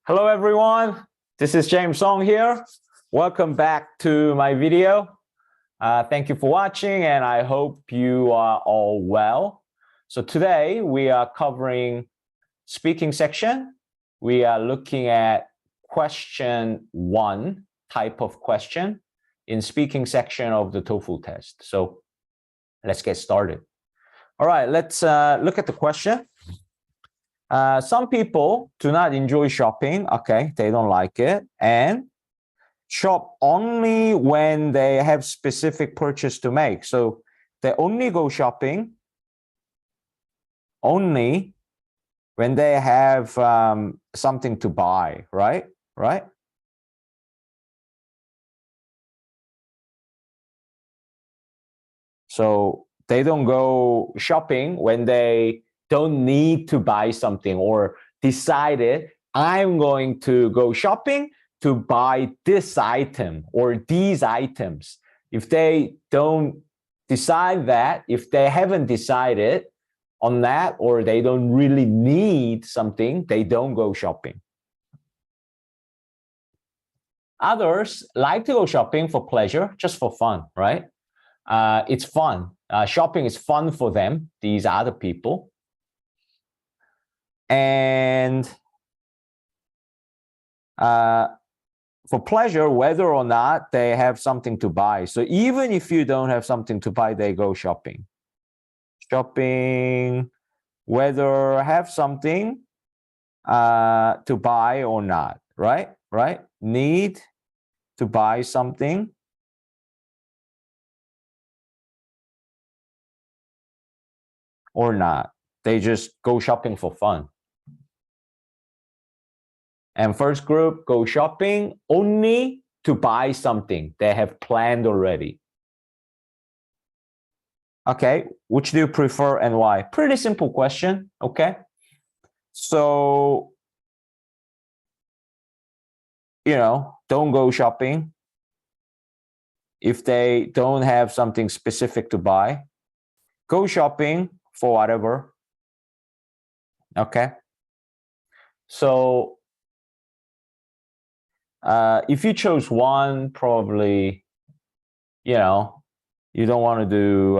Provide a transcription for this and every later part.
Hello everyone, this is James Song here. Welcome back to my video. Thank you for watching and I hope you are all well. So today we are covering speaking section. We are looking at question 1 type of question in speaking section of the TOEFL test. So let's get started. All right, let's look at the question. Some people do not enjoy shopping. Okay, they don't like it. And shop only when they have specific purchase to make. So they only go shopping only when they have something to buy, right? Right? So they don't go shopping when they don't need to buy something or decided I'm going to go shopping to buy this item or these items. If they don't decide that, if they haven't decided on that or they don't really need something, they don't go shopping. Others like to go shopping for pleasure, just for fun, right? It's fun. Shopping is fun for them, these other people. And for pleasure, whether or not they have something to buy. So even if you don't have something to buy, they go shopping. Shopping, whether have something to buy or not, right? Right? Need to buy something or not. They just go shopping for fun. And first group go shopping only to buy something they have planned already. Okay, which do you prefer and why? Pretty simple question, okay? So, don't go shopping if they don't have something specific to buy. Go shopping for whatever, okay? So, if you chose one, probably, you don't want to do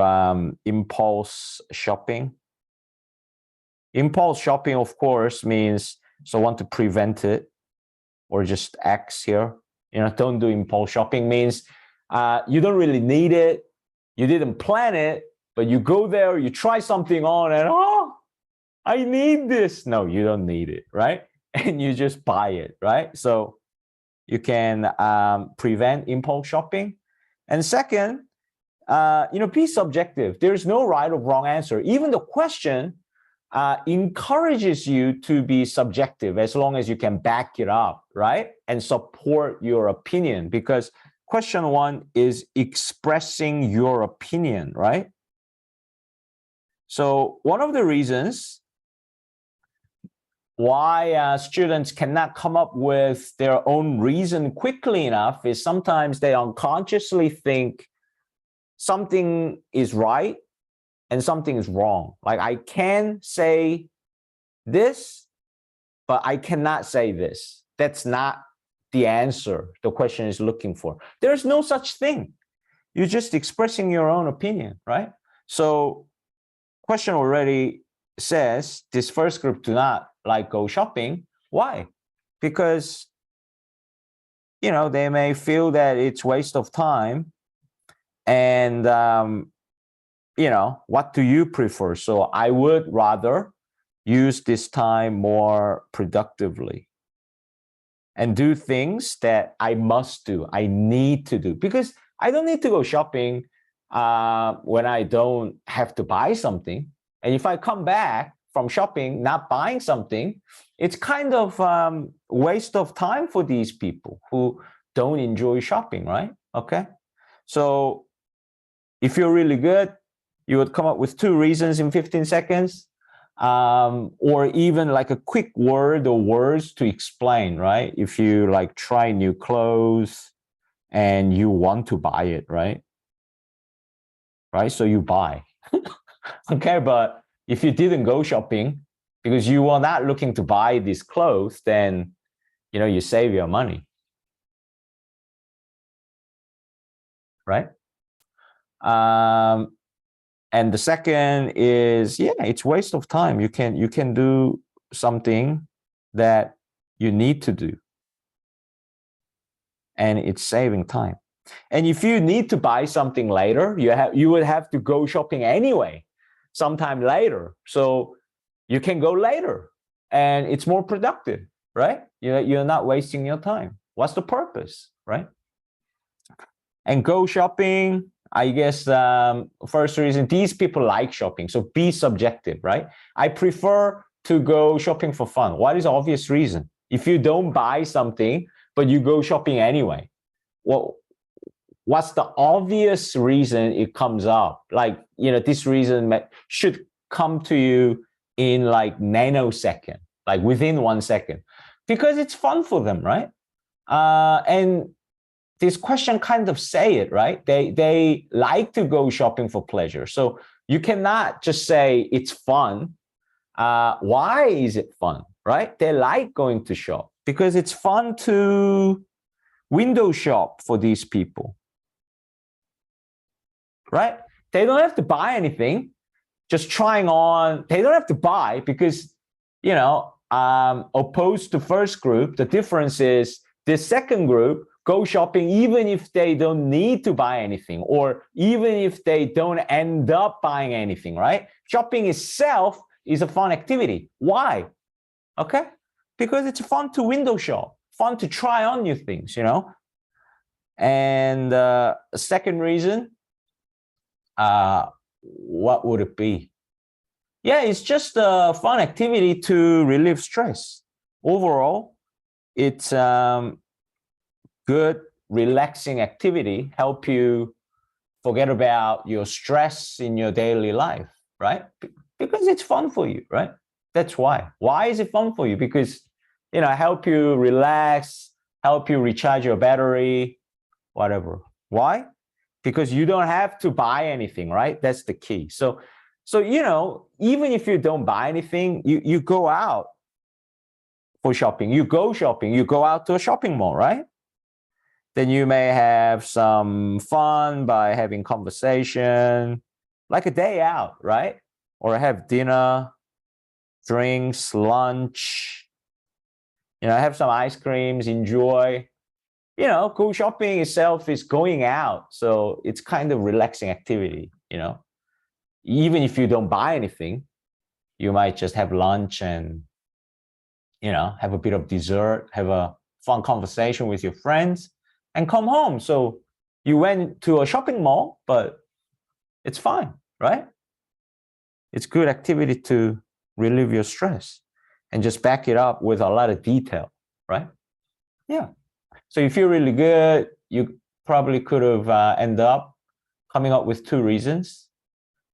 impulse shopping. Impulse shopping, of course, means want to prevent it, or just X here. Don't do impulse shopping means you don't really need it. You didn't plan it, but you go there, you try something on and, oh, I need this. No, you don't need it, right? And you just buy it, right? So you can prevent impulse shopping. And second, be subjective. There's no right or wrong answer. Even the question encourages you to be subjective as long as you can back it up, right? And support your opinion, because question 1 is expressing your opinion, right? So one of the reasons why students cannot come up with their own reason quickly enough is sometimes they unconsciously think something is right and something is wrong. Like I can say this, but I cannot say this. That's not the answer the question is looking for. There's no such thing. You're just expressing your own opinion, right? So question already says this first group do not like go shopping. Why? Because, they may feel that it's waste of time. And, what do you prefer? So I would rather use this time more productively and do things that I must do, I need to do, because I don't need to go shopping when I don't have to buy something. And if I come back from shopping not buying something, it's kind of waste of time for these people who don't enjoy shopping, right? Okay, so if you're really good, you would come up with 2 reasons in 15 seconds, or even like a quick word or words to explain, right? If you like try new clothes and you want to buy it, right? Right, so you buy. Okay, but if you didn't go shopping because you were not looking to buy these clothes, then you save your money, right? And the second is, yeah, it's waste of time. You can do something that you need to do, and it's saving time. And if you need to buy something later, you would have to go shopping anyway, sometime later. So you can go later, and it's more productive, right? You're not wasting your time. What's the purpose, right? And go shopping, I guess, first reason, these people like shopping. So be subjective, right? I prefer to go shopping for fun. What is the obvious reason? If you don't buy something, but you go shopping anyway, well, what's the obvious reason it comes up? Like, this reason should come to you in like nanosecond, like within 1 second, because it's fun for them, right? And this question kind of say it, right? They like to go shopping for pleasure. So you cannot just say it's fun. Why is it fun, right? They like going to shop because it's fun to window shop for these people, right? They don't have to buy anything, just trying on. They don't have to buy because, opposed to first group, the difference is this second group go shopping even if they don't need to buy anything, or even if they don't end up buying anything, right? Shopping itself is a fun activity. Why? Okay? Because it's fun to window shop, fun to try on new things, And second reason, what would it be? Yeah, it's just a fun activity to relieve stress. Overall, it's good, relaxing activity, help you forget about your stress in your daily life, right? Because it's fun for you, right? That's why. Why is it fun for you? Because, help you relax, help you recharge your battery, whatever. Why? Because you don't have to buy anything, right? That's the key. So even if you don't buy anything, you go out for shopping, you go shopping, you go out to a shopping mall, right? Then you may have some fun by having conversation, like a day out, right? Or have dinner, drinks, lunch, have some ice creams, enjoy. Go shopping itself is going out. So it's kind of relaxing activity, Even if you don't buy anything, you might just have lunch and, have a bit of dessert, have a fun conversation with your friends, and come home. So you went to a shopping mall, but it's fine, right? It's good activity to relieve your stress and just back it up with a lot of detail, right? Yeah. So you feel really good. You probably could have ended up coming up with 2 reasons,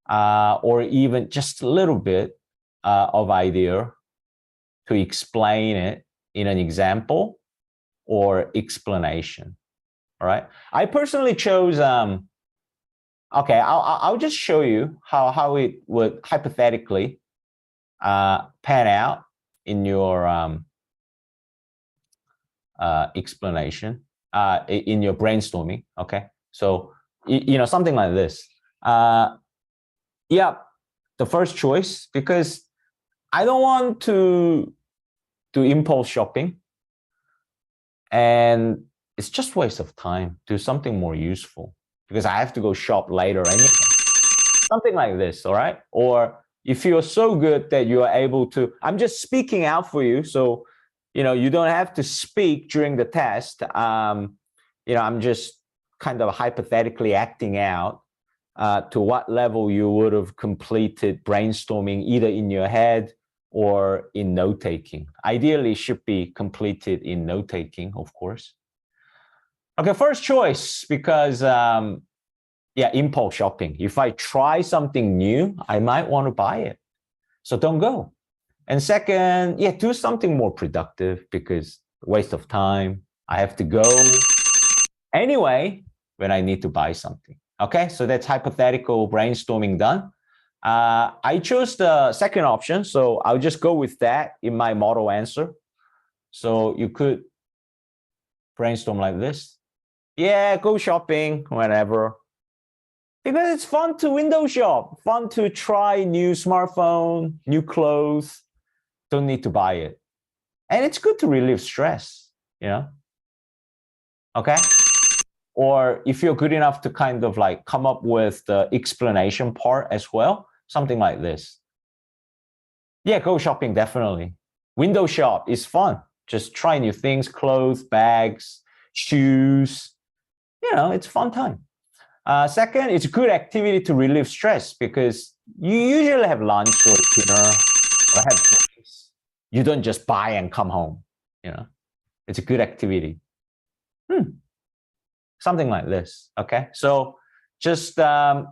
or even just a little bit of idea to explain it in an example or explanation. All right. I personally chose, okay, I'll just show you how it would hypothetically pan out in your explanation, in your brainstorming. Okay. So, something like this. Yeah, the first choice, because I don't want to do impulse shopping, and it's just waste of time. Do something more useful because I have to go shop later anyway. Something like this, all right? Or if you're so good that you are able to, I'm just speaking out for you, so you don't have to speak during the test. I'm just kind of hypothetically acting out to what level you would have completed brainstorming, either in your head or in note-taking. Ideally, it should be completed in note-taking, of course. Okay, first choice, because impulse shopping. If I try something new, I might want to buy it. So don't go. And second, do something more productive, because waste of time. I have to go anyway when I need to buy something. Okay, so that's hypothetical brainstorming done. I chose the second option, so I'll just go with that in my model answer. So you could brainstorm like this. Yeah, go shopping whenever. Because it's fun to window shop, fun to try new smartphone, new clothes. Don't need to buy it. And it's good to relieve stress, you know? Okay? Or if you're good enough to kind of like come up with the explanation part as well, something like this. Yeah, go shopping, definitely. Window shop is fun. Just try new things, clothes, bags, shoes. You know, it's a fun time. Second, it's a good activity to relieve stress because you usually have lunch or dinner or have drinks. You don't just buy and come home, you know. It's a good activity. Something like this, okay? So just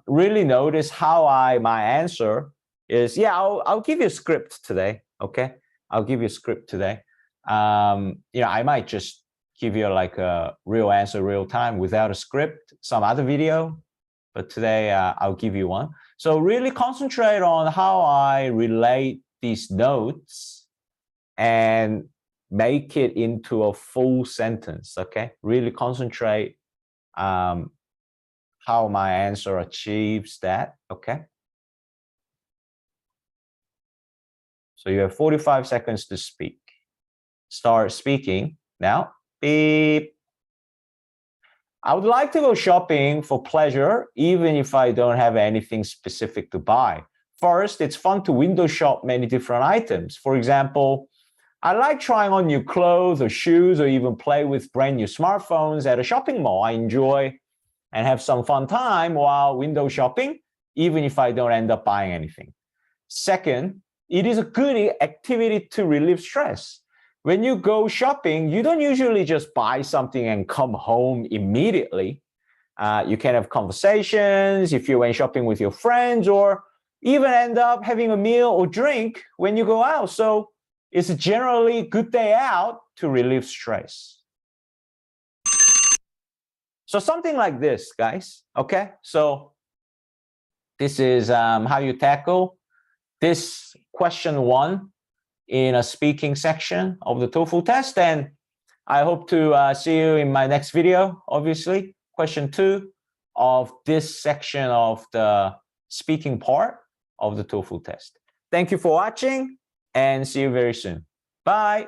really notice how my answer is, yeah, I'll give you a script today, okay? I'll give you a script today. You know, I might just give you like a real answer, real time without a script, some other video, but today I'll give you one. So really concentrate on how I relate these notes and make it into a full sentence, okay? Really concentrate how my answer achieves that, okay? So you have 45 seconds to speak. Start speaking now. Beep. I would like to go shopping for pleasure, even if I don't have anything specific to buy. First, it's fun to window shop many different items. For example, I like trying on new clothes or shoes or even play with brand new smartphones at a shopping mall. I enjoy and have some fun time while window shopping, even if I don't end up buying anything. Second, it is a good activity to relieve stress. When you go shopping, you don't usually just buy something and come home immediately. You can have conversations if you went shopping with your friends, or even end up having a meal or drink when you go out. So it's generally a good day out to relieve stress. So something like this, guys, okay? So this is how you tackle this question 1 in a speaking section of the TOEFL test. And I hope to see you in my next video, obviously. Question 2 of this section of the speaking part of the TOEFL test. Thank you for watching and see you very soon. Bye.